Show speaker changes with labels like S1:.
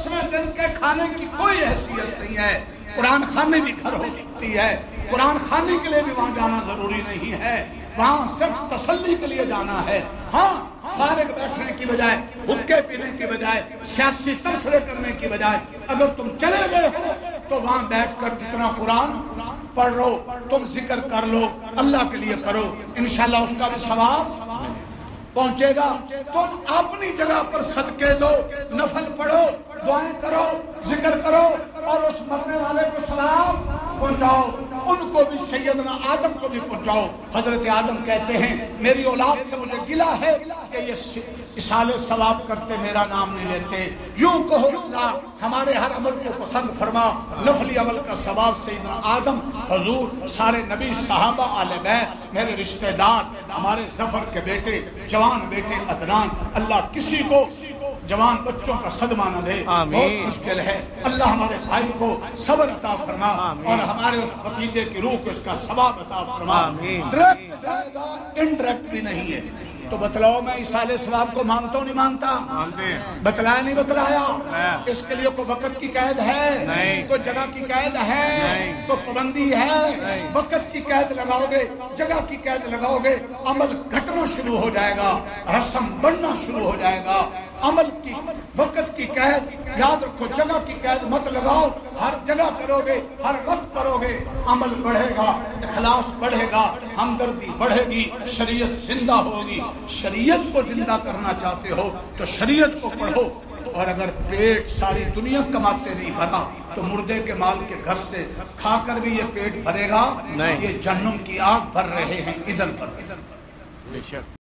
S1: اس میں دن کے کھانے کی کوئی حیثیت نہیں ہے. قرآن خانے بھی گھر ہو سکتی ہے, قرآن خانے کے لیے بھی وہاں جانا ضروری نہیں ہے, وہاں صرف تسلی کے لیے جانا ہے. ہاں, فارغ بیٹھنے کی بجائے, حقے پینے کی بجائے, سیاسی تبصرے کرنے کی بجائے اگر تم چلے گئے ہو تو وہاں بیٹھ کر جتنا قرآن پڑھ لو, تم ذکر کر لو, اللہ کے لیے کرو, انشاءاللہ اس کا بھی ثواب پہنچے گا. تم اپنی جگہ پر صدقے دو, نفل پڑھو, دعائیں کرو, ذکر کرو اور اس مرنے والے کو ثواب پہنچاؤ. ان کو بھی سیدنا آدم کو بھی پہنچاؤ. حضرت آدم کہتے ہیں میری اولاد سے مجھے گلہ ہے کہ یہ اصال ثواب کرتے میرا نام نہیں لیتے. یوں کہو اللہ ہمارے ہر عمل کو پسند فرما. نفلی عمل کا ثواب سیدنا آدم, حضور, سارے نبی, صحابہ, آل بیت, میرے رشتہ دار, ہمارے ظفر کے بیٹے, جوان بیٹے عدنان, اللہ کسی کو جوان بچوں کا صدمہ نہ دے, بہت مشکل ہے. اللہ ہمارے بھائی کو صبر عطا فرما اور ہمارے اس بھتیجے کی روح کو اس کا ثواب عطا فرما. ڈائریکٹ جائے گا, انڈائریکٹ بھی نہیں ہے. تو بتلاؤ میں اصال ثواب کو مانتا ہوں نہیں مانتا؟ بتلایا نہیں بتلایا؟ اس کے لیے کوئی وقت کی قید ہے, کوئی جگہ کی قید ہے, کوئی پابندی ہے؟ وقت کی قید لگاؤ گے, جگہ کی قید لگاؤ گے, عمل گھٹنا شروع ہو جائے گا, رسم بڑھنا شروع ہو جائے گا. عمل کی وقت کی قید یاد رکھو, جگہ کی قید مت لگاؤ. ہر جگہ کرو گے, ہر وقت کرو گے, عمل بڑھے گا, اخلاص بڑھے گا, ہمدردی بڑھے گی, شریعت زندہ ہوگی. شریعت کو زندہ کرنا چاہتے ہو تو شریعت کو پڑھو. اور اگر پیٹ ساری دنیا کماتے نہیں بھرا تو مردے کے مال کے گھر سے کھا کر بھی یہ پیٹ بھرے گا؟ یہ جہنم کی آگ بھر رہے ہیں ادھر پر.